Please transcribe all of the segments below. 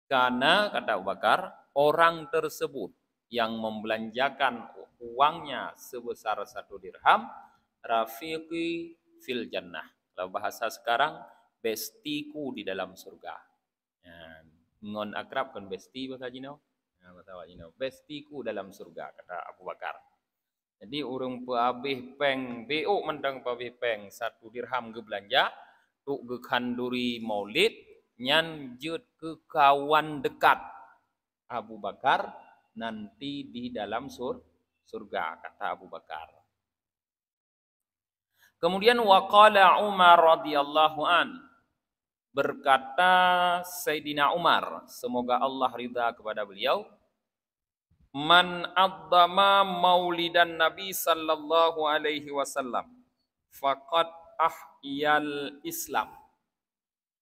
Karena kata Abu Bakar, orang tersebut yang membelanjakan uangnya sebesar 1 dirham, rafiqi fil jannah. Kalau bahasa sekarang, bestiku di dalam surga. Ya, ngon akrab kan besti bahasa Cina. Ya, bahasa Cina, bestiku dalam surga kata Abu Bakar. Jadi orang peabih peng BO mendang peabih peng 1 dirham ke belanja tuk ke kanduri maulid nyanjut ke kawan dekat Abu Bakar nanti di dalam surga kata Abu Bakar. Kemudian waqala Umar radhiyallahu an, berkata Sayyidina Umar, semoga Allah ridha kepada beliau, man addama maulidan Nabi sallallahu alaihi wasallam faqad ahyal Islam.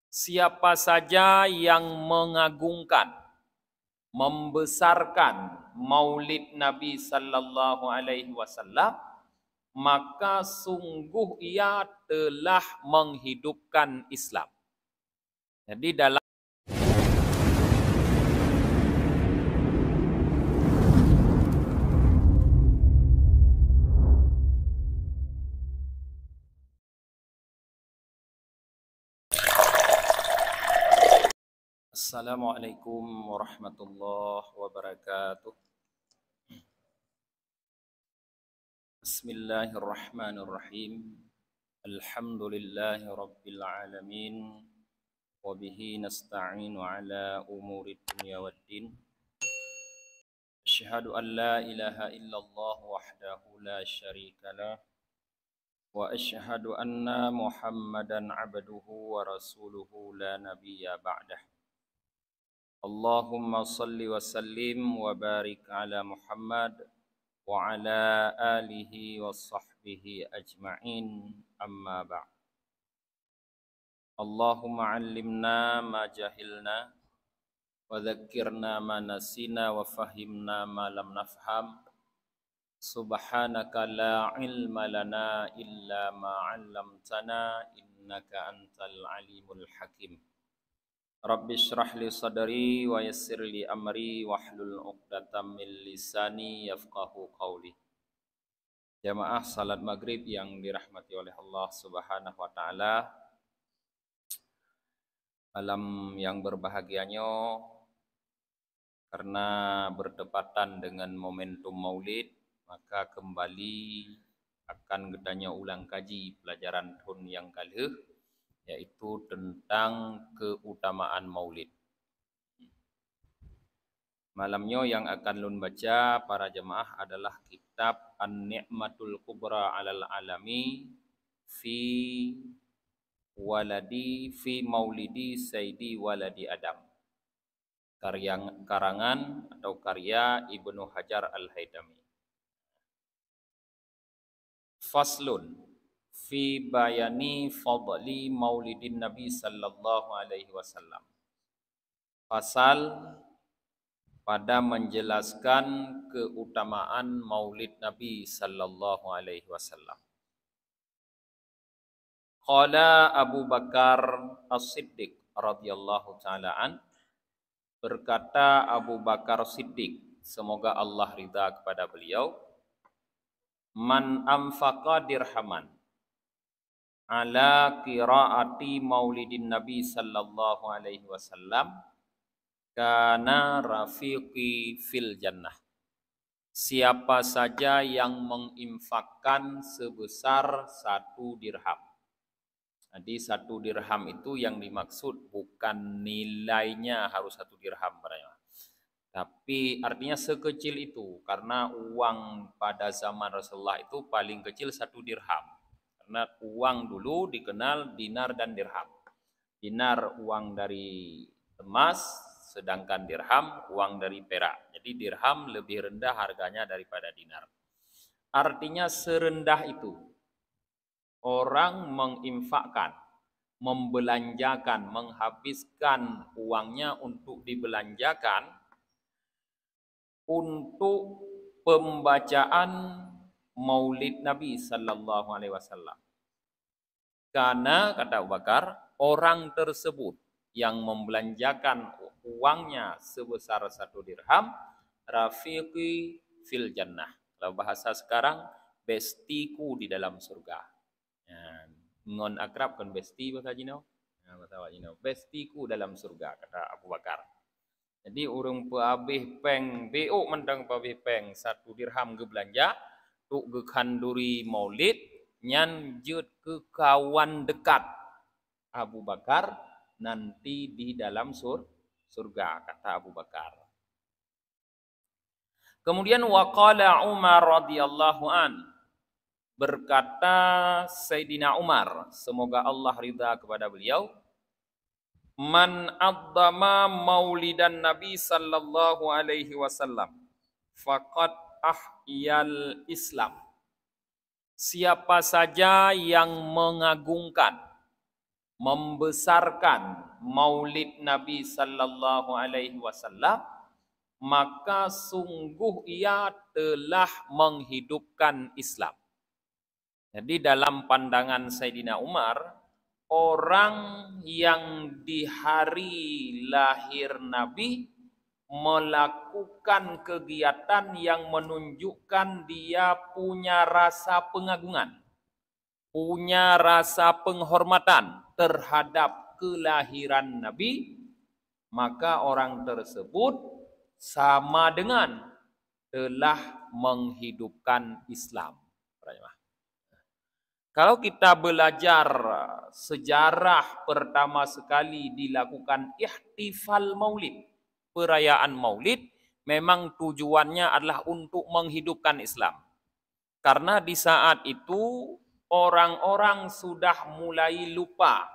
Siapa saja yang mengagungkan, membesarkan maulid Nabi sallallahu alaihi wasallam, maka sungguh ia telah menghidupkan Islam. Jadi dalam Assalamualaikum warahmatullahi wabarakatuh. Bismillahirrahmanirrahim. Alhamdulillahi rabbil alamin. Wabihi nasta'inu ala umuri dunya waddin. Asyhadu an la ilaha illallah wahdahu la syarika lah. Wa asyhadu anna Muhammadan abduhu wa rasuluhu la nabiyya ba'dah. Allahumma salli wa sallim wa barik ala Muhammad wa ala alihi wa sahbihi ajma'in, amma ba'd. Allahumma allimna ma jahilna wa dhakkirna ma nasina wa fahimna ma lam nafham. Subhanaka la ilma lana illa ma 'allamtana innaka antal alimul hakim. Rabbi shrah li sadri wa yassir li amri wahlul 'uqdatam min lisani yafqahu qawli. Jamaah salat maghrib yang dirahmati oleh Allah Subhanahu wa taala. Malam yang berbahagianya karena bertepatan dengan momentum Maulid, maka kembali akan gedanya ulang kaji pelajaran tahun yang kalih, yaitu tentang keutamaan Maulid. Malamnya yang akan lun baca para jemaah adalah kitab An-Ni'matul Kubra 'alal Alami fi Maulidi Sayyidi Waladi Adam. Karangan atau karya Ibnu Hajar Al-Haytami. Faslun fi bayani fadli maulidin Nabi sallallahu alaihi wasallam. Pasal pada menjelaskan keutamaan maulid Nabi sallallahu alaihi wasallam. Qala Abu Bakar As-Siddiq radhiyallahu taala an, berkata Abu Bakar Siddiq, semoga Allah ridha kepada beliau, man anfaqa dirhaman ala qiraati maulidin Nabi sallallahu alaihi wasallam kana rafiqi fil jannah. Siapa saja yang menginfakkan sebesar 1 dirham. Jadi 1 dirham itu yang dimaksud bukan nilainya harus 1 dirham, tapi artinya sekecil itu, karena uang pada zaman Rasulullah itu paling kecil 1 dirham. Karena uang dulu dikenal dinar dan dirham. Dinar uang dari emas, sedangkan dirham uang dari perak. Jadi dirham lebih rendah harganya daripada dinar. Artinya serendah itu orang menginfakkan, membelanjakan, menghabiskan uangnya untuk dibelanjakan untuk pembacaan Maulid Nabi sallallahu alaihi wasallam. Karena kata Abu Bakar, orang tersebut yang membelanjakan uangnya sebesar 1 dirham, rafiqi fil jannah. Kalau bahasa sekarang, bestiku di dalam surga. Ya, ngon akrab kan besti bahasa Cina. Nah, bahasa Cina, bestiku dalam surga, kata Abu Bakar. Jadi urang peabih peng BO mendang peabih peng 1 dirham ke belanja tuk ke kanduri maulid nyan jut ke kawan dekat Abu Bakar nanti di dalam surga, kata Abu Bakar. Kemudian waqala Umar radhiyallahu an, berkata Sayyidina Umar, semoga Allah ridha kepada beliau, man addama maulidan Nabi sallallahu alaihi wasallam faqad ahyal Islam. Siapa saja yang mengagungkan, membesarkan maulid Nabi sallallahu alaihi wasallam, maka sungguh ia telah menghidupkan Islam. Jadi dalam pandangan Sayyidina Umar, orang yang di hari lahir Nabi melakukan kegiatan yang menunjukkan dia punya rasa pengagungan, punya rasa penghormatan terhadap kelahiran Nabi, maka orang tersebut sama dengan telah menghidupkan Islam. Kalau kita belajar sejarah pertama sekali dilakukan ihtifal maulid, perayaan maulid, memang tujuannya adalah untuk menghidupkan Islam. Karena di saat itu orang-orang sudah mulai lupa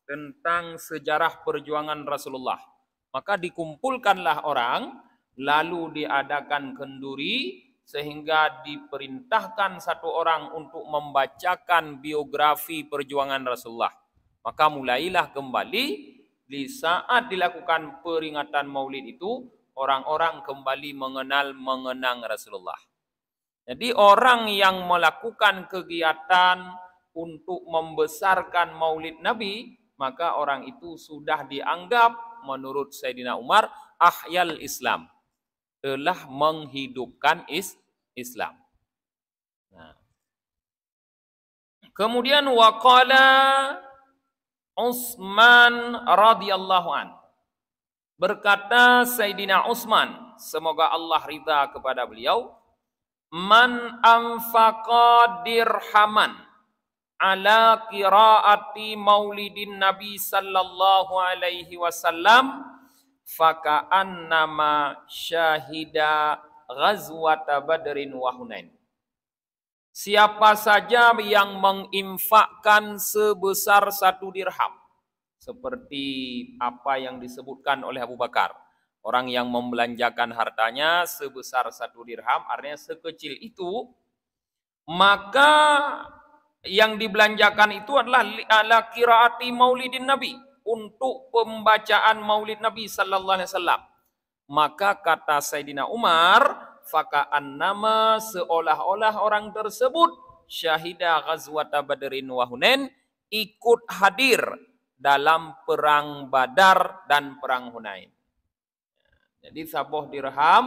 tentang sejarah perjuangan Rasulullah. Maka dikumpulkanlah orang, lalu diadakan kenduri, sehingga diperintahkan satu orang untuk membacakan biografi perjuangan Rasulullah. Maka mulailah kembali di saat dilakukan peringatan maulid itu, orang-orang kembali mengenang Rasulullah. Jadi orang yang melakukan kegiatan untuk membesarkan maulid Nabi, maka orang itu sudah dianggap menurut Sayyidina Umar ahyal Islam, telah menghidupkan Islam. Nah. Kemudian waqala Utsman radhiyallahu an, berkata Sayyidina Utsman, semoga Allah ridha kepada beliau, man anfaqa dirhaman ala qiraati maulidin Nabi sallallahu alaihi wasallam faka'annama syahida ghazwata Badrin wa Hunain. Siapa saja yang menginfakkan sebesar 1 dirham, seperti apa yang disebutkan oleh Abu Bakar, orang yang membelanjakan hartanya sebesar 1 dirham, artinya sekecil itu, maka yang dibelanjakan itu adalah ala qiraati maulidin Nabi, untuk pembacaan maulid Nabi sallallahu alaihi wasallam. Maka kata Sayyidina Umar, faka'annama, seolah-olah orang tersebut syahida ghazwata Badrin wa Hunain, ikut hadir dalam perang Badar dan perang Hunain. Jadi 10 dirham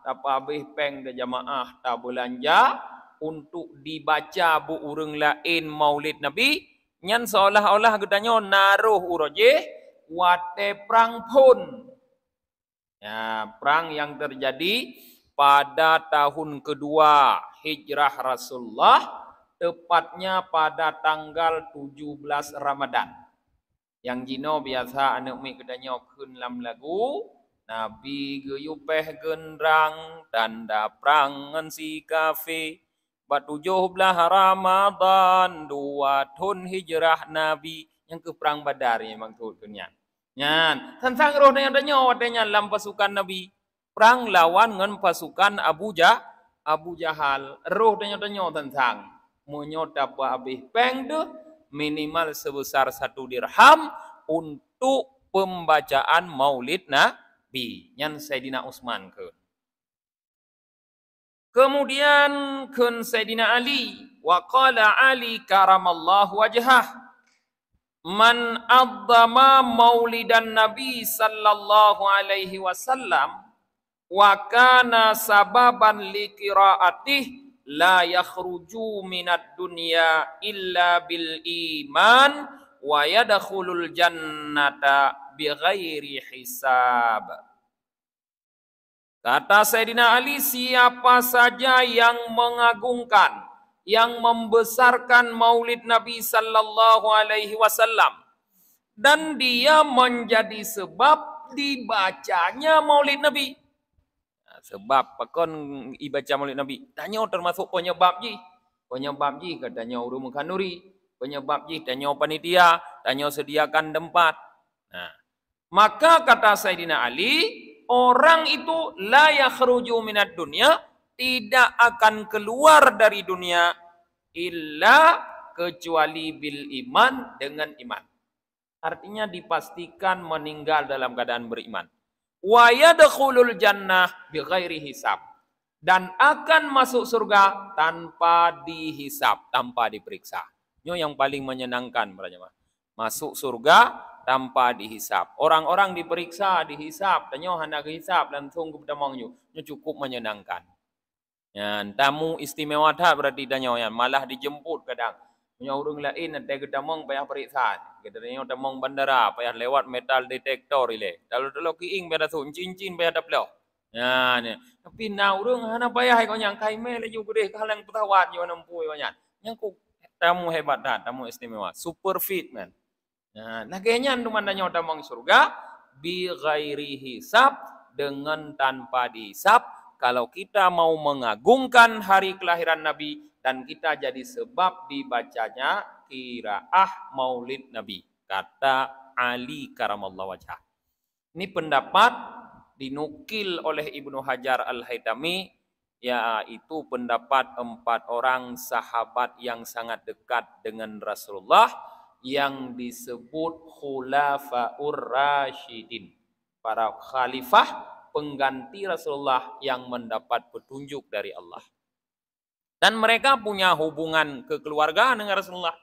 tapa habis peng de jamaah ta belanja untuk dibaca bu urang lain maulid Nabi, nyan seolah-olah gedanya naruh uroje wate perang pun. Ya, perang yang terjadi pada tahun kedua hijrah Rasulullah, tepatnya pada tanggal 17 Ramadan. Yang jino biasa anak mi gedanya keun lam lagu, Nabi geyupeh gendrang tanda prangan si kafe. 17 Ramadan 2 tahun hijrah Nabi, yang ke perang Badar yang maksudnya. Nyan, tentang roh yang adanya wadanya dalam pasukan Nabi, perang lawan dengan pasukan Abu Jahal. Roh yang adanya tentang menyota habis peng tu minimal sebesar 1 dirham untuk pembacaan maulid Nabi. Nyan Sayyidina Utsman ke. Kemudian kun Sayyidina Ali, wa qala Ali karamallahu wajhah, Man adzama maulidan Nabi sallallahu alaihi wasallam wa kana sababan liqiraatih la yakhruju minad dunya illa bil iman wa yadkhulul jannata bighairi hisab. Kata Sayyidina Ali, siapa saja yang mengagungkan, yang membesarkan maulid Nabi sallallahu alaihi wasallam dan dia menjadi sebab dibacanya maulid Nabi. Sebab pakon ibaca maulid Nabi, tanya termasuk penyebab ji. Penyebab ji katanya urung kanuri, penyebab ji tanya panitia, tanya sediakan tempat. Nah, maka kata Sayyidina Ali, orang itu la yakhruju minad dunya, tidak akan keluar dari dunia illa kecuali bil iman, dengan iman. Artinya dipastikan meninggal dalam keadaan beriman. Wa yadkhulul jannah bighairi hisab, dan akan masuk surga tanpa dihisab, tanpa diperiksa. Ini yang paling menyenangkan berarti. Masuk surga tanpa dihisab. Orang-orang diperiksa, dihisab, tanya hendak dihisab langsung ke pedamangnya. Ini cukup menyenangkan. Ya, tamu istimewa tak berarti tanya ya, malah dijemput kadang. Punya orang lain ada kedamang payah periksa. Katanya damang bandara payah lewat metal detektor ile. Kalau kiing pada tu cincin payah daplo. Ya ni. Tapi na orang hana payah kau yang kai mele juga deh kalang petawat yo nampu yo nya. Yang ku tamu hebat dah, tamu istimewa. Super fit man. Nah, nagenya cuma nanya damang surga bi ghairi hisab, dengan tanpa dihisab. Kalau kita mau mengagungkan hari kelahiran Nabi dan kita jadi sebab dibacanya qiraah maulid Nabi, kata Ali karamallahu wajhah. Ini pendapat dinukil oleh Ibnu Hajar Al-Haytami, yaitu pendapat 4 orang sahabat yang sangat dekat dengan Rasulullah yang disebut khulafaur rasyidin, para khalifah pengganti Rasulullah yang mendapat petunjuk dari Allah. Dan mereka punya hubungan kekeluargaan dengan Rasulullah.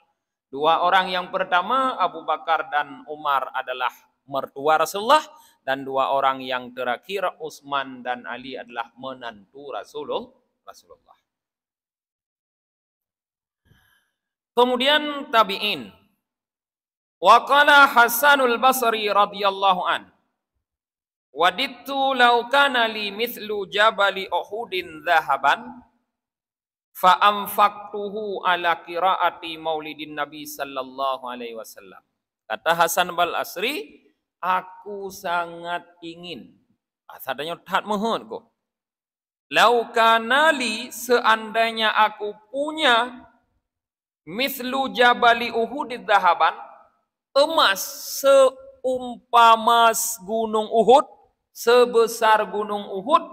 2 orang yang pertama, Abu Bakar dan Umar, adalah mertua Rasulullah. Dan 2 orang yang terakhir, Utsman dan Ali, adalah menantu Rasulullah. Kemudian tabi'in. Wa qala Hasanul Basri radhiyallahu an, wadittu law kana li mithlu jabali Uhudin dhahaban fa anfaqtuhu ala qiraati maulidin Nabi sallallahu alaihi wasallam. Kata Hasan Basri, aku sangat ingin, sadanya tat mohon ko. Lau kana li, seandainya aku punya mithlu jabali Uhudid dhahaban, emas seumpama gunung Uhud, sebesar gunung Uhud,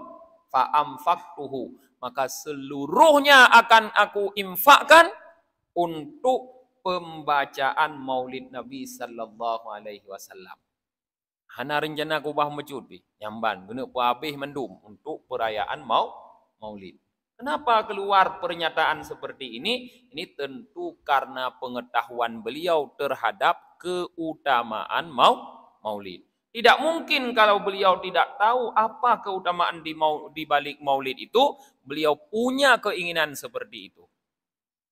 fa amfaqtuhu, maka seluruhnya akan aku infakkan untuk pembacaan maulid Nabi sallallahu alaihi wasallam. Hana rencana aku bah mejud bi, nyamban guna habis mendum untuk perayaan maulid. Kenapa keluar pernyataan seperti ini? Ini tentu karena pengetahuan beliau terhadap keutamaan maulid. Tidak mungkin kalau beliau tidak tahu apa keutamaan di balik maulid itu, beliau punya keinginan seperti itu.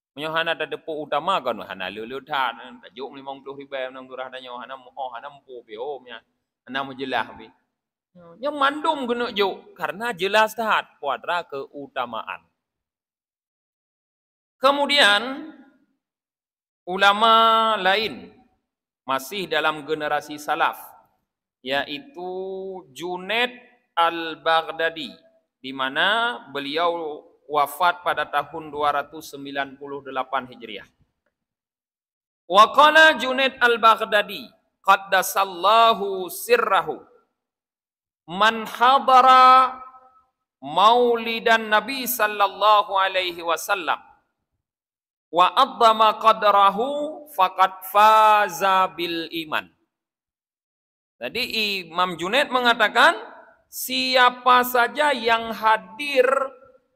Punya hana ada depo utama kan, hana lulu dah, tajuk 50,000 nang turah tanya hana mpu beomnya, hana menjelah bi. Yang mandum guna juk karena jelas taat kuadra keutamaan. Kemudian ulama lain masih dalam generasi salaf, yaitu Junaid Al-Baghdadi, di mana beliau wafat pada tahun 298 Hijriah. Wa qala Junaid Al-Baghdadi qaddasallahu sirrahu, man hadara maulidan Nabi sallallahu alaihi wasallam wa adzama qadrahu faqad faza bil iman. Jadi Imam Junaid mengatakan, siapa saja yang hadir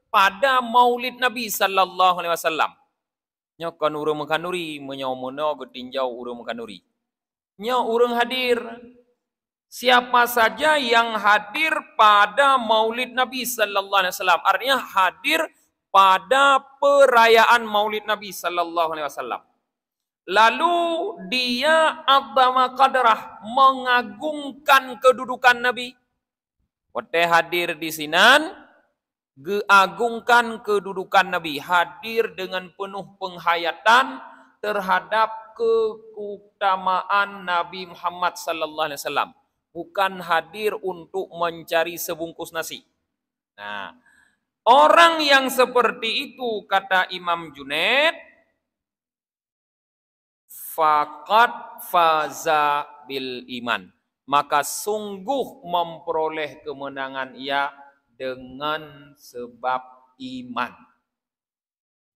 pada maulid Nabi sallallahu alaihi wasallam, nyokan urung kanuri menyomono getinjau urung kanuri. Nya urang hadir. Siapa saja yang hadir pada Maulid Nabi sallallahu alaihi wasallam, artinya hadir pada perayaan Maulid Nabi sallallahu alaihi wasallam. Lalu dia adzama qadrah, mengagungkan kedudukan Nabi. Wate hadir di sinan, geagungkan kedudukan Nabi, hadir dengan penuh penghayatan terhadap keutamaan Nabi Muhammad sallallahu alaihi wasallam. Bukan hadir untuk mencari sebungkus nasi. Nah, orang yang seperti itu, kata Imam Junaid, faqad faza bil iman. Maka sungguh memperoleh kemenangan ia dengan sebab iman.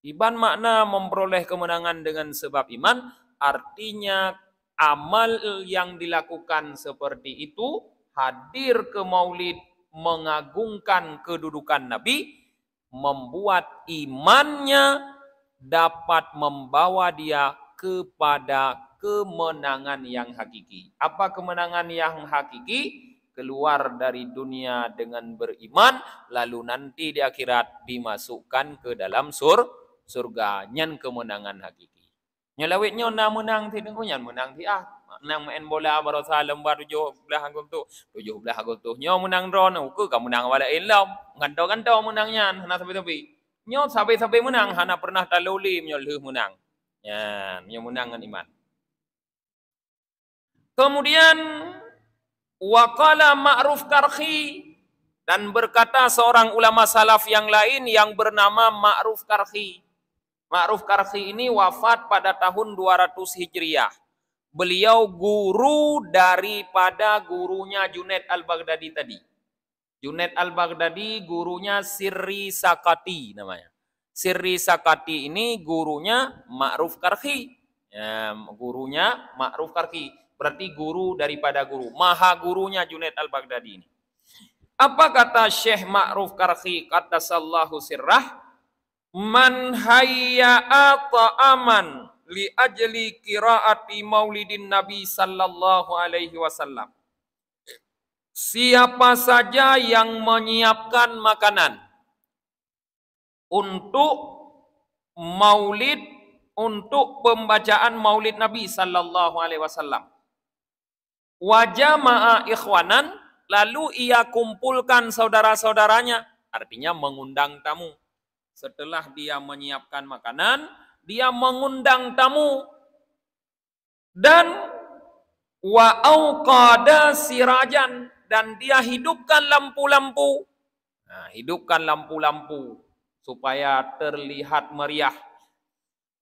Iman makna memperoleh kemenangan dengan sebab iman, artinya amal yang dilakukan seperti itu, hadir ke maulid, mengagungkan kedudukan Nabi, membuat imannya dapat membawa dia kepada kemenangan yang hakiki. Apa kemenangan yang hakiki? Keluar dari dunia dengan beriman, lalu nanti di akhirat dimasukkan ke dalam surga. Nyan kemenangan hakiki. Nyelawit nyo na menang ti dengko nyan menang ti menang main bola barasa lembar 17 Agustus nyo menang drone ke ka menang wala ilam ngando menang nyan hana sampai nyo sampai menang hana pernah taluli nyo leuh menang nyan nyo menang dengan iman. Kemudian waqala Ma'ruf Karhi, dan berkata seorang ulama salaf yang lain yang bernama Ma'ruf Karhi. Ma'ruf Karhi ini wafat pada tahun 200 Hijriah. Beliau guru daripada gurunya Junaid al-Baghdadi tadi. Junaid al-Baghdadi gurunya Sirri Sakati namanya. Sirri Sakati ini gurunya Ma'ruf Karhi. Ya, gurunya Ma'ruf Karhi. Berarti guru daripada guru. Maha gurunya Junaid al-Baghdadi ini. Apa kata Syekh Ma'ruf Karhi? Kata sallahu sirrah. Man hayya'a ta'aman li ajli qiraati maulidin Nabi sallallahu alaihi wasallam. Siapa saja yang menyiapkan makanan untuk maulid, untuk pembacaan maulid Nabi sallallahu alaihi wasallam. Wa jama'a ikhwanan, lalu ia kumpulkan saudara-saudaranya, artinya mengundang tamu. Setelah dia menyiapkan makanan, dia mengundang tamu. Dan wa auqada sirajan, dan dia hidupkan lampu-lampu. Nah, hidupkan lampu-lampu supaya terlihat meriah.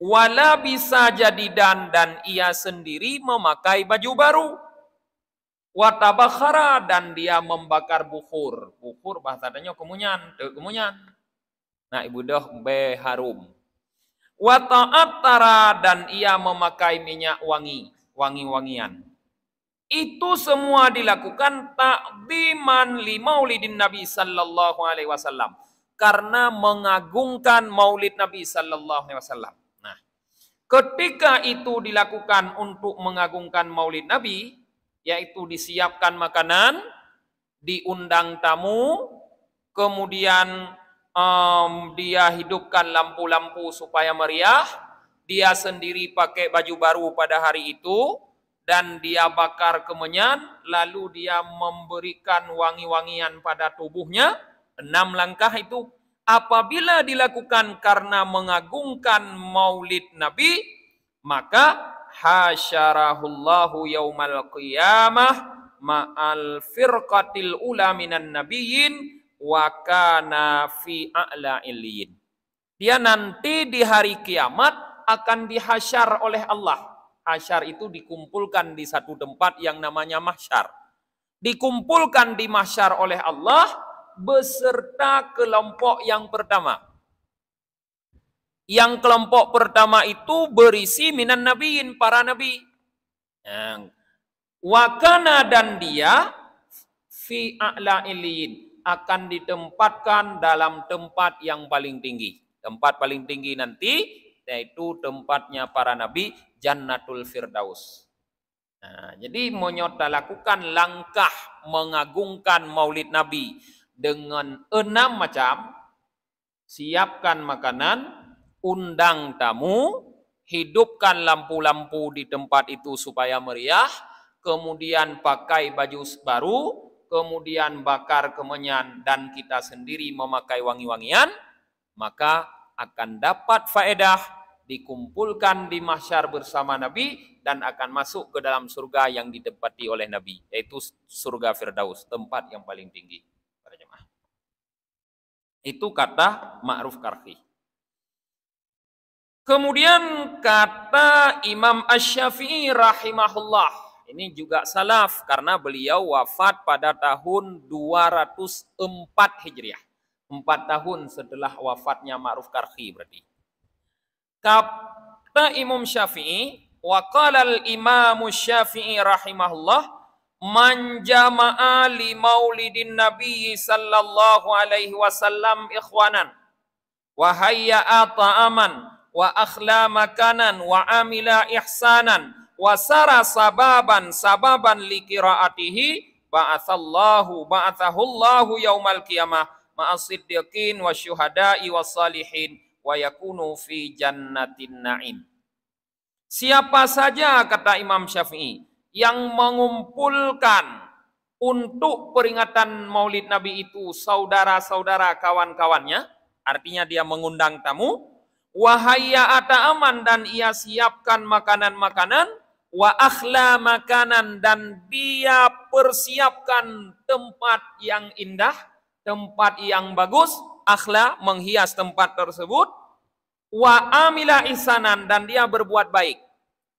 Wala bisa jadidan, dan ia sendiri memakai baju baru. Wa tabakhara, dan dia membakar bukhur. Bukhur bahasanya kemunyan, kemunyan. Nah, ibu dah harum. Wa ta'attara, dan ia memakai minyak wangi, wangi-wangian. Itu semua dilakukan ta'dhiman li maulidin Nabi sallallahu alaihi wasallam, karena mengagungkan maulid Nabi sallallahu alaihi wasallam. Nah, ketika itu dilakukan untuk mengagungkan maulid Nabi, yaitu disiapkan makanan, diundang tamu, kemudian dia hidupkan lampu-lampu supaya meriah, dia sendiri pakai baju baru pada hari itu, dan dia bakar kemenyan, lalu dia memberikan wangi-wangian pada tubuhnya. 6 langkah itu apabila dilakukan karena mengagungkan maulid Nabi, maka hasyarahullahu yaumal qiyamah ma'al firqatil ula minan nabiyyin wa kana fi a'la illiyin. Dia nanti di hari kiamat akan dihasyar oleh Allah. Hasyar itu dikumpulkan di satu tempat yang namanya mahsyar. Dikumpulkan di mahsyar oleh Allah beserta kelompok yang pertama. Yang kelompok pertama itu berisi minan nabiyin, para nabi. Wa kana, dan dia fi a'la illiyin, akan ditempatkan dalam tempat yang paling tinggi. Tempat paling tinggi nanti yaitu tempatnya para nabi, Jannatul Firdaus. Nah, jadi Monyota lakukan langkah mengagungkan Maulid Nabi dengan 6 macam. Siapkan makanan, undang tamu, hidupkan lampu-lampu di tempat itu supaya meriah, kemudian pakai baju baru, kemudian bakar kemenyan dan kita sendiri memakai wangi-wangian, maka akan dapat faedah, dikumpulkan di mahsyar bersama Nabi dan akan masuk ke dalam surga yang ditempati oleh Nabi, yaitu surga Firdaus, tempat yang paling tinggi. Para jemaah. Itu kata Ma'ruf Karhi. Kemudian kata Imam Asy-Syafi'i rahimahullah. Ini juga salaf karena beliau wafat pada tahun 204 Hijriah. 4 tahun setelah wafatnya Ma'ruf Karhi berarti. Kata Imam Syafi'i, wa qala al-Imam Syafi'i rahimahullah, man jama'a li maulidin Nabi sallallahu alaihi wasallam ikhwanan wa hayya'a ta'aman wa akhla makanan wa amila ihsanan wa sara sababan li qiraatihi ba'athahullahu yaumal qiyamah ma'as siddiqin wasyuhada'i wassalihin wa yakunu fi jannatin na'im. Siapa saja, kata Imam Syafi'i, yang mengumpulkan untuk peringatan Maulid Nabi itu saudara-saudara kawan-kawannya, artinya dia mengundang tamu, wahayya ata'aman, dan ia siapkan makanan-makanan, wa akhla makanan, dan dia persiapkan tempat yang indah, tempat yang bagus, akhla menghias tempat tersebut, wa amila ihsanan, dan dia berbuat baik.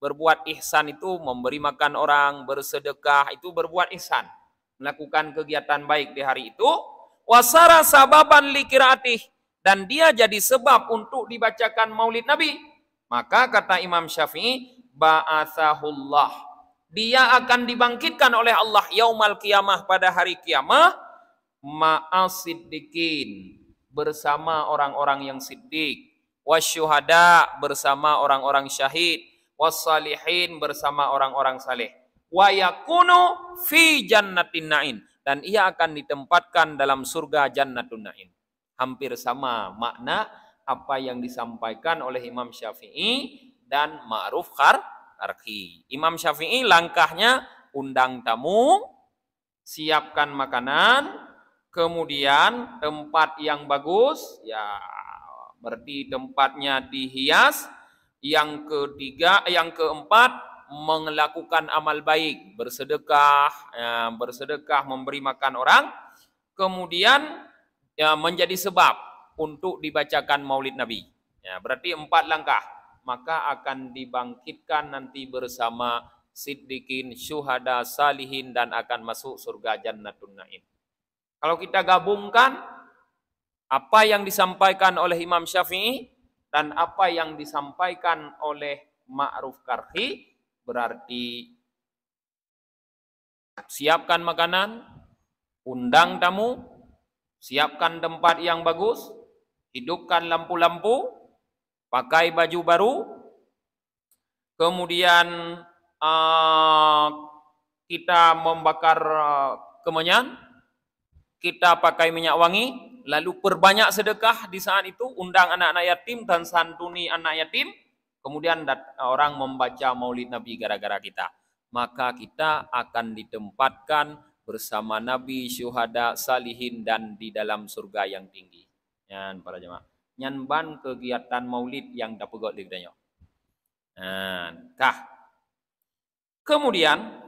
Berbuat ihsan itu memberi makan orang, bersedekah, itu berbuat ihsan. Melakukan kegiatan baik di hari itu. Wasara sababan likiraatih, dan dia jadi sebab untuk dibacakan Maulid Nabi. Maka kata Imam Syafi'i, ba'athahullah, dia akan dibangkitkan oleh Allah yaumal qiyamah, pada hari kiamah, ma'asiddiqin, bersama orang-orang yang siddiq, wasyuhada, bersama orang-orang syahid, wassalihin, bersama orang-orang saleh, wa yakunu fi jannatin na'im, dan ia akan ditempatkan dalam surga Jannatun Na'im. Hampir sama makna apa yang disampaikan oleh Imam Syafi'i dan Ma'ruf Karhi. Imam Syafi'i langkahnya undang tamu, siapkan makanan, kemudian tempat yang bagus, ya berarti tempatnya dihias. Yang ketiga, yang keempat, melakukan amal baik, bersedekah, memberi makan orang, kemudian ya, menjadi sebab untuk dibacakan Maulid Nabi. Ya, berarti 4 langkah. Maka akan dibangkitkan nanti bersama siddiqin, syuhada, salihin, dan akan masuk surga Jannatun Na'im. Kalau kita gabungkan apa yang disampaikan oleh Imam Syafi'i dan apa yang disampaikan oleh Ma'ruf Karhi, berarti siapkan makanan, undang tamu, siapkan tempat yang bagus, hidupkan lampu-lampu, pakai baju baru, kemudian kita membakar kemenyan, kita pakai minyak wangi, lalu perbanyak sedekah di saat itu, undang anak-anak yatim dan santuni anak yatim, kemudian orang membaca Maulid Nabi gara-gara kita. Maka kita akan ditempatkan bersama Nabi, syuhada, salihin, dan di dalam surga yang tinggi. Yan para jemaah. Nyanban kegiatan Maulid yang dapat digdanya. Kemudian,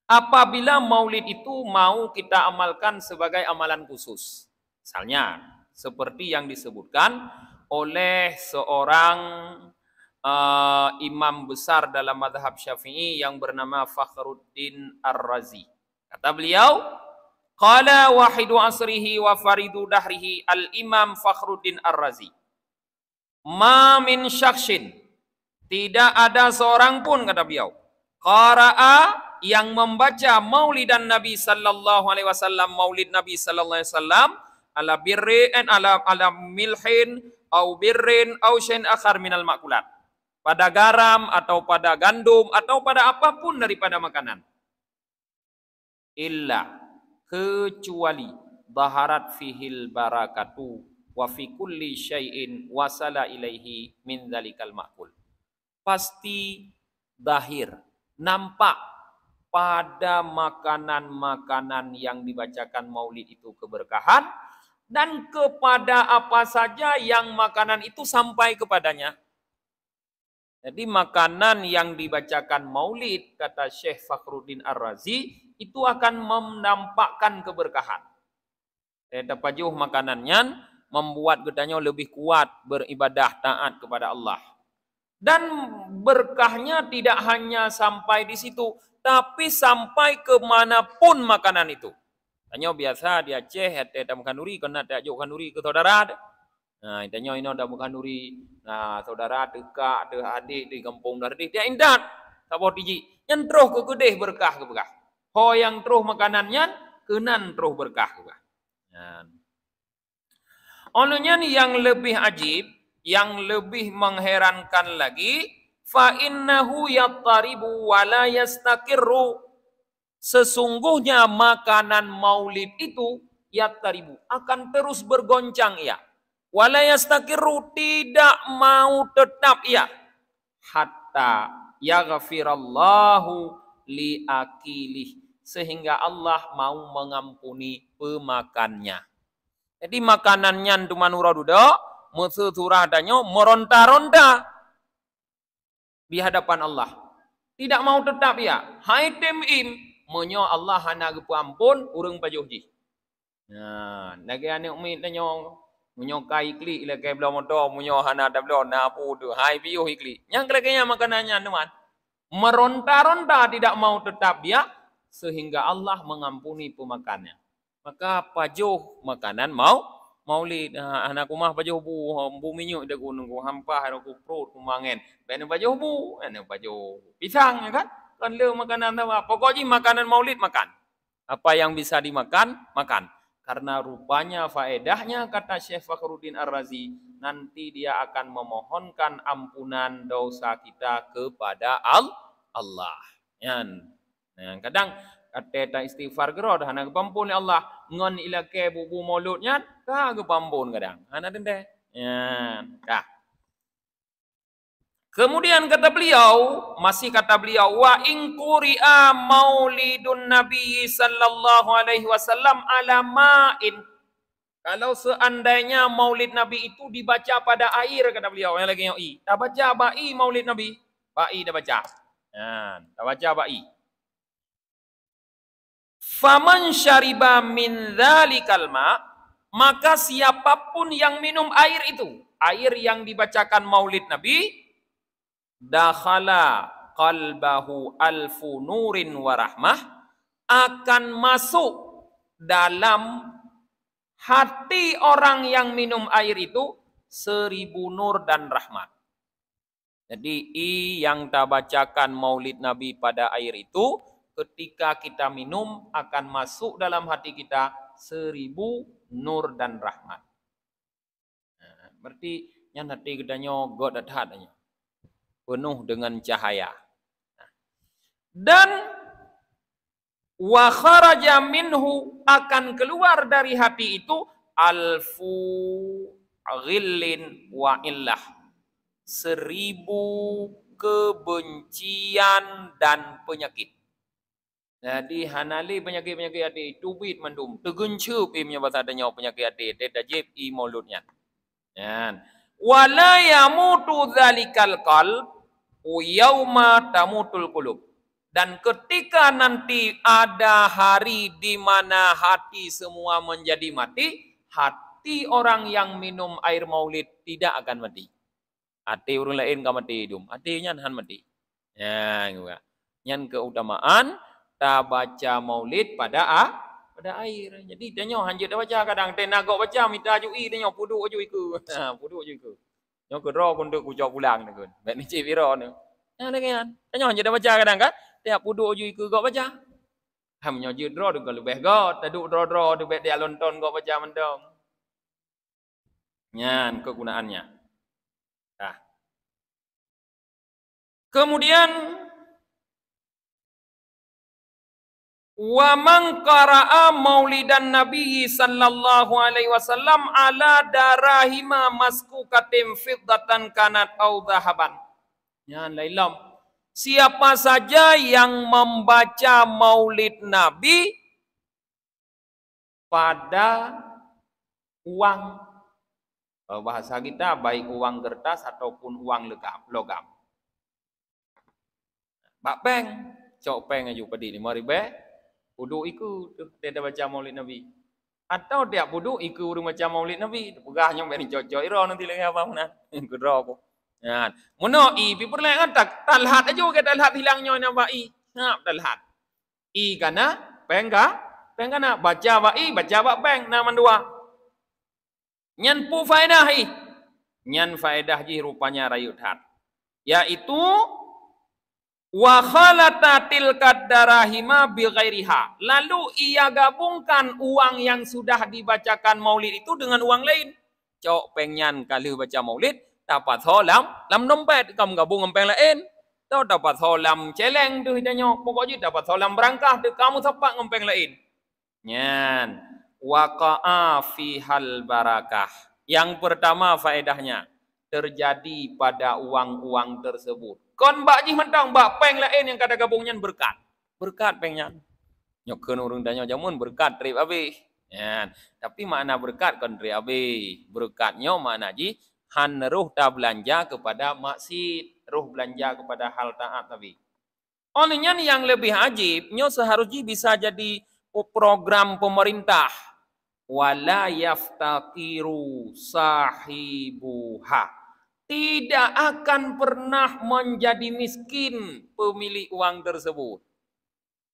apabila Maulid itu mau kita amalkan sebagai amalan khusus. Misalnya, seperti yang disebutkan oleh seorang imam besar dalam mazhab Syafi'i yang bernama Fakhruddin Ar-Razi. Kata beliau, qala wahidu asrihi wa faridu dahrihi al-imam Fakhruddin Ar-Razi. Ma min syakhsin, tidak ada seorang pun, kata beliau, qara'a, yang membaca Maulidan Nabi sallallahu alaihi wasallam, Maulid Nabi sallallahu alaihi wasallam, ala birrin ala milhin au birrin au syai'in akhar minal makulat. pada garam atau pada gandum atau pada apapun daripada makanan. Illa, kecuali dhaharat fihil barakatu wa fi kulli syai'in wasala ilaihi min dzalikal ma'kul. Pasti zahir, nampak pada makanan-makanan yang dibacakan maulid itu keberkahan, dan kepada apa saja yang makanan itu sampai kepadanya. Jadi makanan yang dibacakan maulid, kata Syekh Fakhruddin Ar-Razi, itu akan menampakkan keberkahan. Pajuh makanannya membuat gedanya lebih kuat beribadah taat kepada Allah. Dan berkahnya tidak hanya sampai di situ, tapi sampai kemanapun makanan itu. Tanya biasa di Aceh, ada makan duri, kena ada jauh duri ke saudara. Nah, tanya ini ada makan duri. Nah, saudara, dekat, ada adik di kampung dari dia indah. Sabor tiji, yang terus ke kedih berkah ke berkah. Ho yang terus makanannya, kenan terus berkah ke berkah. Nah. Olehnya yang lebih ajib, yang lebih mengherankan lagi, fa innahu yattaribu wa la yastakirru. Sesungguhnya makanan maulid itu yattaribu, akan terus bergoncang ia. Wa la yastakirru, tidak mau tetap ia. Hatta yaghfirallahu li akilih, sehingga Allah mau mengampuni pemakannya. Jadi makanannya tu manura duduk, musuh surah danyo meronta-ronta di hadapan Allah. Tidak mau tetap ya. Hai temim menyo Allah hana gepu ampun urang pajuh ji. Nah, nage ane umit danyo menyo kai kli ila kai bla moto menyo hana dablo na pu tu hai biu hikli. Yang kelekenya makanannya teman. Meronta-ronta tidak mau tetap dia sehingga Allah mengampuni pemakannya. Maka pajuh makanan maulid. Anak rumah pajuh bu minyak dah gunung hampah aku perut kumangen. Ben pajuh bu, ane pajuh pisang ya kan? Kan le makanan apa? Pokoknya makanan maulid makan. Apa yang bisa dimakan, makan. Karena rupanya faedahnya kata Syekh Fakhruddin Ar-Razi, nanti dia akan memohonkan ampunan dosa kita kepada Allah. Yan. Nah, kadang kata istighfar gerod hana kepampun ya Allah ngon ilake bubu mauludnya ka kepampun kadang hana dende ya dah. Kemudian kata beliau, masih kata beliau, wa in quri'a maulidun nabi sallallahu alaihi wasallam ala ma'in, kalau seandainya maulid nabi itu dibaca pada air, kata beliau yang lagi i dah baca ba'i maulid nabi, ba'i dah baca ya dah baca ba'i. Faman syariba min dzalikal ma, maka siapapun yang minum air itu, air yang dibacakan maulid Nabi, dakhala qalbahu alfu nurin wa rahmah, akan masuk dalam hati orang yang minum air itu 1000 nur dan rahmat. Jadi yang kita bacakan maulid Nabi pada air itu, ketika kita minum akan masuk dalam hati kita 1000 nur dan rahmat. Nah, berarti yang hati kita nyogot datanya penuh dengan cahaya. Nah, dan wa kharaja minhu, akan keluar dari hati itu alfu ghillin wa illah, 1000 kebencian dan penyakit. Jadi hanali penyakit-penyakit hati, tubit mandum, tegencup imnya bahasa adanya penyakit hati, tetajib i mulutnya. Ya. Wala yamutu dzalikal qalb yauma tamutul qulub. Dan ketika nanti ada hari di mana hati semua menjadi mati, hati orang yang minum air maulid tidak akan mati. Hati orang lain enggak mati hidup, hatinya han mati. Ya, juga. Yang keutamaan kita baca maulid pada air. Jadi tanya hanjut dah baca kadang tenaga baca minta jui tanya puduk jui ke. Puduk jui ke. Yang kedua kuntuk ucap pulang ni kun. Bak ni cik vira ni. Ya dengan. Tanya hanjut dah baca kadang kan. Tiap puduk jui ke gak baca. Ham nyo jut draw dengan lebih got. Taduk draw tu bet dia lonton gak baca mendong. Nyan kegunaannya. Kemudian wa man qara'a maulidan Nabi sallallahu alaihi wasallam ala darahima maskukatim fiddatan kanat au dhahaban. Ya lailam. Siapa saja yang membaca maulid Nabi pada uang, bahasa kita baik uang kertas ataupun uang logam. Bak peng, cok peng aja pada 5 ribu. Puduk ikut dia dah baca maulid Nabi. Atau tiap puduk ikut urung baca maulid Nabi. Pegahnya beri cocok iro nanti lagi apa mana. Kudro aku. Ya. Mono i pi perlek kan tak talhat aja ke talhat hilangnya nama i. Ngap talhat. I kana pengka pengkana baca ba i baca ba peng nama dua. Nyan pu faedah i. Nyan faedah ji rupanya rayut hat. Yaitu wa khalatatil kadarahima bi ghairiha. Lalu ia gabungkan uang yang sudah dibacakan maulid itu dengan uang lain. Cok pengyan kali baca maulid dapat solam lam dompet kamu gabung dengan peng lain. Tahu dapat solam celeng tu hidanya. Pokoknya dapat solam berangkah tu kamu sepak dengan peng lain. Nyan waqa'a fihal barakah. Yang pertama faedahnya terjadi pada uang-uang tersebut. Kon mbak ji mentang mbak peng lain yang kada gabungnya berkat. Berkat pengnya. Nyokeun urang danyo jamun berkat trip abi. Ya, tapi makna berkat kon trip abi. Berkatnya makna ji han ruh ta belanja kepada maksud, ruh belanja kepada hal taat tapi. Olehnya yang lebih ajibnya seharusnya bisa jadi program pemerintah. Wala yaftakiru sahibuha. Tidak akan pernah menjadi miskin pemilik uang tersebut.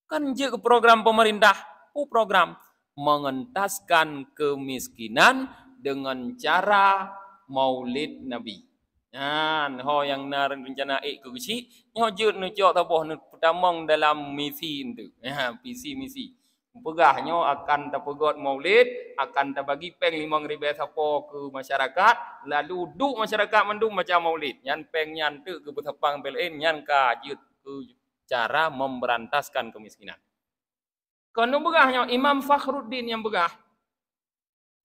Kan je program pemerintah, program mengentaskan kemiskinan dengan cara maulid Nabi. Nah, ho yang nar rencana ke kecil, nyo je nu cok taboh nu pertamong dalam misi itu. Ya, misi. Pegahnya akan terpegot maulid, akan terbagi peng 5 ribu sapo ke masyarakat, lalu duk masyarakat mendung macam maulid. Nyan peng nyan tu ke betapang belain nyan kajut ke cara memberantaskan kemiskinan. Kono begahnya Imam Fakhruddin yang begah.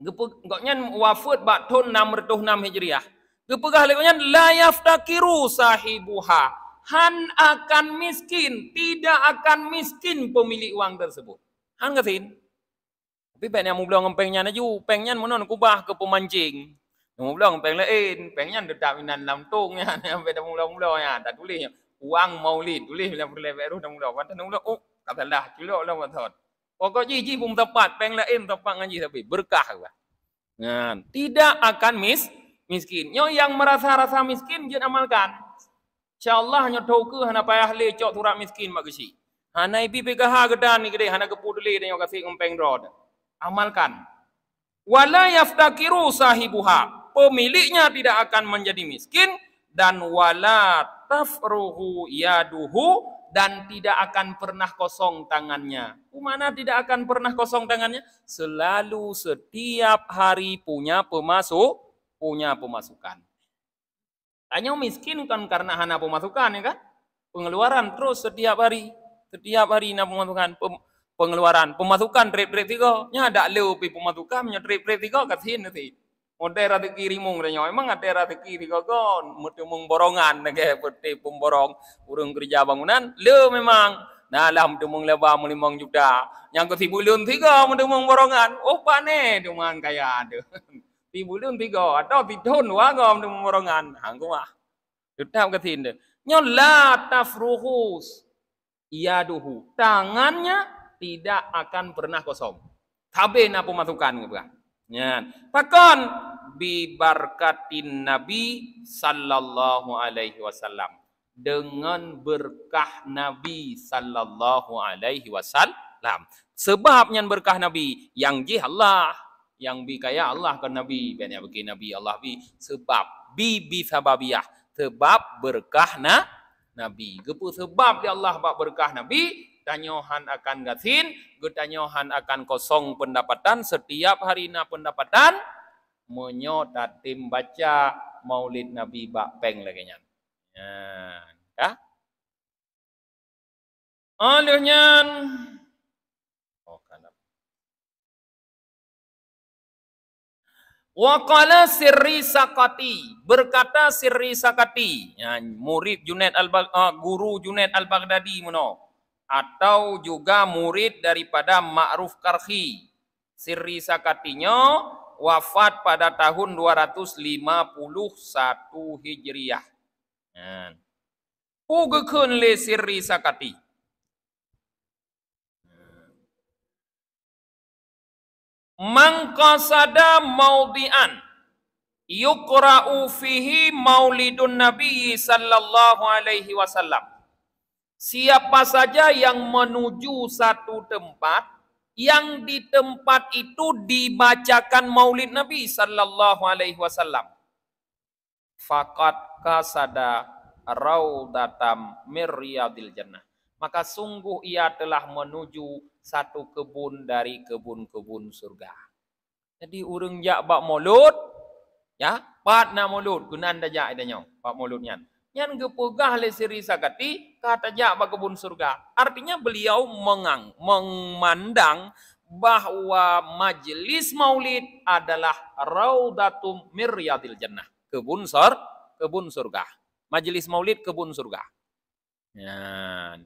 Gepegahnya wafat bak tahun 606 Hijriah. Gepegah lekanya la yaftakiru sahibuha. Han akan miskin, tidak akan miskin pemilik uang tersebut. Han ngatin. Tapi pengen mau bilang pengnya naju, pengnya monon kubah ke pemancing. Mau bilang peng lain, pengnya dedak minan lamtungnya, sampai dah mula-mula ya, tak tulisnya uang maulid, tulis dalam perleberu dah mula. Wantan mula, oh kata dah, culok lah watot. Pokoknya ji pun tepat, peng lain tepat ngaji tapi berkah lah. Nah, tidak akan miskin. Yang merasa-rasa miskin jangan amalkan. Insyaallah nya tahu ke hana payah le cok turak miskin mak gesi. Hana ipi PKH gedan ni gede, hana kepuduli dan yang kasih umpeng rod. Amalkan. Wala yaftakiru sahibuha. Pemiliknya tidak akan menjadi miskin. Dan wala tafruhu yaduhu. Dan tidak akan pernah kosong tangannya. Mana tidak akan pernah kosong tangannya? Selalu setiap hari punya pemasukan. Hanya miskin kan karena hana pemasukan ya kan? Pengeluaran terus setiap hari. Setiap hari nak pengeluaran, pemasukan trip tiga, nya ada lebih pemasukan, nya trip tiga kasihin nanti. Model rezeki rimung dah emang ada rezeki tiga kon, mutumung borongan nege peti pemborong, urung kerja bangunan, le memang. Nah lah mutumung leba 5 juta, yang ke tibulun 3 mutumung borongan, oh pane duman kaya ada. Tibulun 3 atau titun waga mutumung borongan, hangku mah. Tetap kasihin deh. Nya la tafruhus yaduhu, tangannya tidak akan pernah kosong. Tabe na pemasukan gitu. Ya. Pakon bi barkatin Nabi sallallahu alaihi wasallam. Dengan berkah Nabi sallallahu alaihi wasallam. Sebabnya berkah Nabi yang ji Allah, yang bi kaya Allah kan Nabi, banyak bagi Nabi Allah bi sebab bi sababiyah, sebab berkah Nabi. Gepu sebab di Allah bak berkah Nabi, tanyohan akan gasin, getanyohan akan kosong pendapatan setiap hari na pendapatan menyotatim baca maulid Nabi bak peng lagi nya. Ya. Olehnya Waqala Sirri Sakati, berkata Sirri Sakati, ya, murid guru Junaid Al-Baghdadi mono, atau juga murid daripada Ma'ruf Karhi. Sirri Sakatinya wafat pada tahun 251 Hijriah. Ya. Pugekeun le Sirri Sakati. Mangqasada maudhi'an yuqra'u fihi maulidun Nabi sallallahu alaihi wasallam. Siapa saja yang menuju satu tempat yang di tempat itu dibacakan maulid Nabi sallallahu alaihi wasallam, faqad kasada raudatam miryadil jannah, maka sungguh ia telah menuju satu kebun dari kebun-kebun surga. Jadi urang jak bak maulud, ya, patna maulud gunan daja idanya, bak mauludnya. Yang gepegah le Sirri Sakati kata jak bak kebun surga. Artinya beliau memandang bahwa majelis maulid adalah raudatum miryadil jannah, kebun surga. Majelis maulid kebun surga. Ya.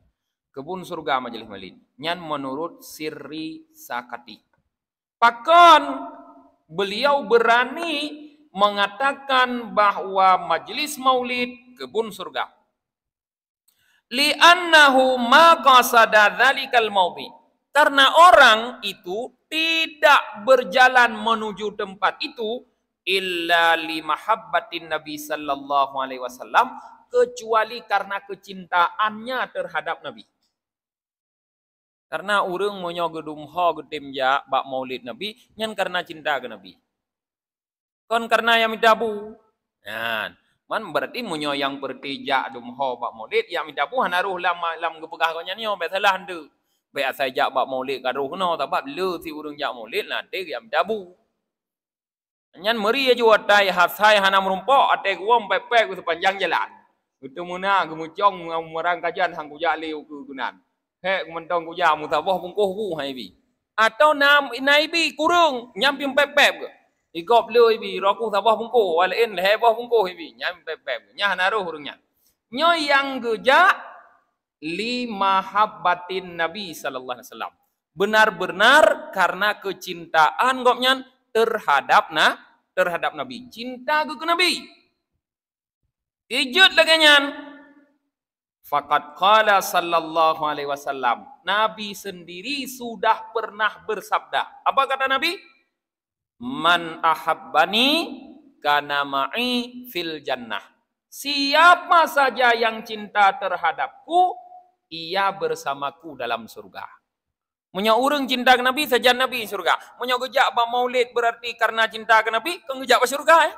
Kebun surga majelis maulid. Nyan menurut Sirri Sakati. Bahkan beliau berani mengatakan bahwa majelis maulid kebun surga. Li'annahu ma qasada dzalikal maudhi. Karena orang itu tidak berjalan menuju tempat itu illa li mahabbatin Nabi sallallahu alaihi wasallam, kecuali karena kecintaannya terhadap Nabi. Karena urang monyo gedum ho gedim ja bak maulid Nabi nyan karena cinta ke Nabi. Kon karena yang midabu. Nah, man berarti monyo yang bertija dum ho bak maulid yang midabu hanaruh lam gepegah ko nyan yo be salah hande. Be asai jak bak maulid karuh no tabab le si urang jak maulid lah de yang midabu. Nyan meri aja watai hasai hana merumpok ate gua pepek sepanjang jalan. Utumuna gemucong merang kajian hang kujak leu ke gunan. Hek mentong kuja mutabah bungkuh ku hai bi. Atau naibi kurung nyampim pepep ke. Igop le bi roku tabah bungkuh walain hebah bungkuh bi nyam pepep. Nya naruh urungnya. Nyo yang geja li mahabbatin Nabi sallallahu alaihi wasallam. Benar-benar karena kecintaan gopnya terhadap Nabi. Cinta ke Nabi. Ijut lagi nyan. Faqad qala sallallahu alaihi wasallam. Nabi sendiri sudah pernah bersabda. Apa kata Nabi? Man ahabbani kana ma'i fil jannah. Siapa saja yang cinta terhadapku, ia bersamaku dalam surga. Munya urang cinta ke Nabi saja Nabi surga. Munya gejak ba maulid berarti karena cinta ke Nabi, kau gejak ba surga ya?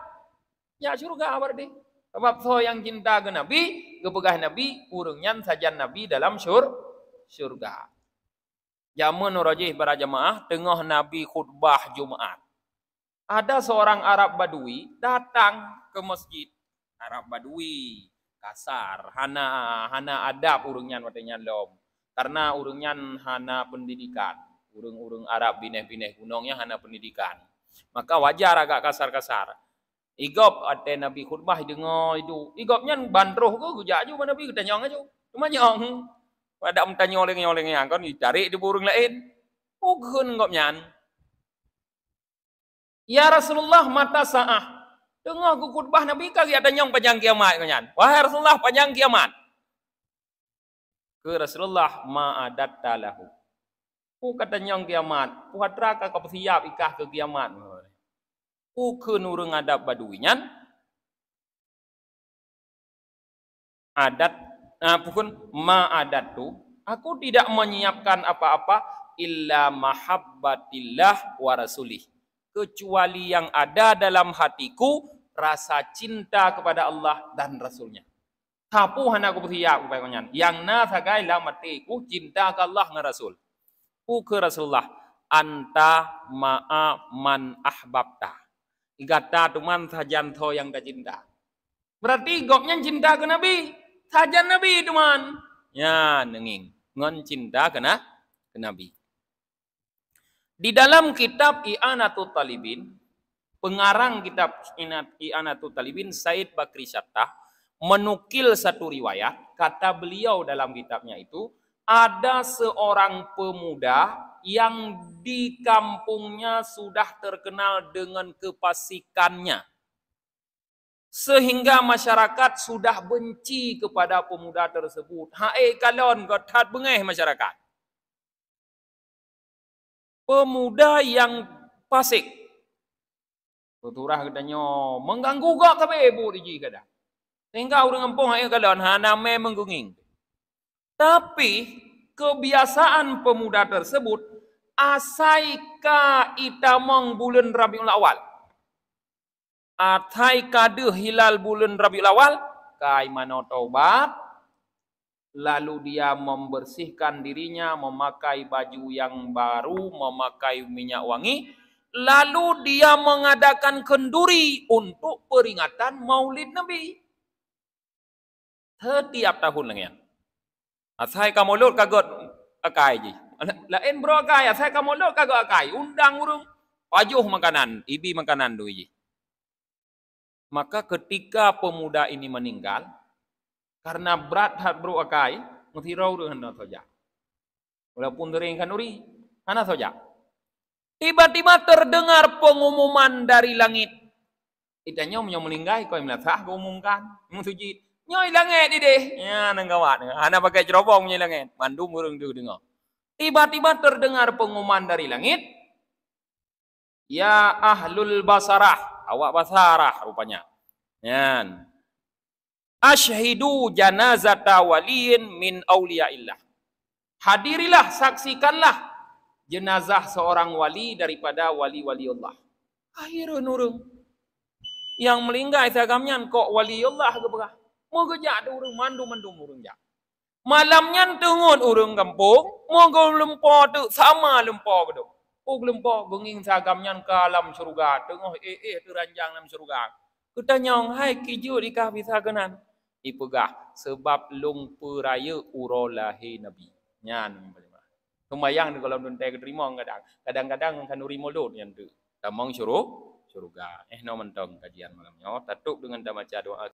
Ya surga berarti. Sebab so yang cinta ke Nabi, kepegah Nabi, urungnya saja Nabi dalam surga. Jamun rajih para jamaah, tengah Nabi khutbah Jumat. Ada seorang Arab Badui datang ke masjid. Arab Badui, kasar, hana adab urungnya watenya lom. Karena urungnya hana pendidikan. Urung Arab bineh-bineh gunungnya hana pendidikan. Maka wajar agak kasar-kasar. Igop ate Nabi khutbah dengar itu. Igopnya bandroh ke gujak ju Nabi kita nyong aja. Cuma nyong. Pada nyoleng-nyoleng yang kan dicari di burung lain. Ugun gopnya. Ya Rasulullah mata sa'ah. Dengar ku khutbah Nabi kali ada nyong panjang kiamat kanyan. Wahai Rasulullah panjang kiamat. Ke Rasulullah ma'adat talahu. Ku kata nyong kiamat. Puhatra ka siap ikah ke kiamat. Ukeun urang adab Baduinyan adat pukun ma adat tu aku tidak menyiapkan apa-apa illa mahabbatillah wa rasulih, kecuali yang ada dalam hatiku rasa cinta kepada Allah dan Rasulnya. Tapu hana aku siap upayakan yang na sagai dalam hatiku cinta ke Allah dan Rasul. Ku Rasulullah anta ma'a man ahbabta. Igata tuman sajan tho yang tak cinta. Berarti gopnya cinta ke Nabi. Saja Nabi teman. Ya, nenging. Ngon cinta kena ke Nabi. Di dalam kitab I'anatul Talibin, pengarang kitab I'anatul Talibin, Said Bakri Syattah, menukil satu riwayat, kata beliau dalam kitabnya itu, ada seorang pemuda yang di kampungnya sudah terkenal dengan kefasikannya. Sehingga masyarakat sudah benci kepada pemuda tersebut. Hai kalon gotat bengeh masyarakat. Pemuda yang fasik. Tuturah katanya mengganggu gak kabe ibu diji kada. Sehingga orang kampung hai kalon haname menggunging. Tapi kebiasaan pemuda tersebut asaika itamong bulan Rabiul Awal. Atai kade hilal bulan Rabiul Awal, kai mano taubat, lalu dia membersihkan dirinya, memakai baju yang baru, memakai minyak wangi, lalu dia mengadakan kenduri untuk peringatan Maulid Nabi. Setiap tahun lagi. Atai kamu lut kagot akai ji. Lain bro akai, atai kamu lut kagot akai. Undang urung pajuh makanan, ibi makanan tu ji. Maka ketika pemuda ini meninggal, karena berat hat bro akai, mutirau dengan saja. Walaupun teringkan uri, hana saja. Tiba-tiba terdengar pengumuman dari langit. Itanya meninggal, kau melihat sah umumkan, musujid. Nyoi langit deh, ya nenggawat. Hana pakai cerobong nyoi langit, mandum urung tu dengar. Tiba-tiba terdengar pengumuman dari langit. Ya ahlul basarah, awak basarah rupanya. Yan. Ashhidu janazata waliyin min auliyaillah. Hadirilah, saksikanlah jenazah seorang wali daripada wali-wali Allah. Akhirnya nurung. Yang melinggai sagamnya kok wali Allah ke berah. Mau gejak ada urung mandu-mandu urung jak. Malamnya tengun urung kampung, mau lempo tu sama lempo ke tu. Lempo genging sagamnya ke alam surga, tengok teranjang dalam surga. Kutanya, hai kiju di kah bisa kenan. Ipegah sebab lung peraya urolahi Nabi. Nyan Tumayang kalau duntai keterima kadang-kadang kan uri modot yang tu. Tamang surga. No mentong kajian malamnya. Tatuk dengan baca doa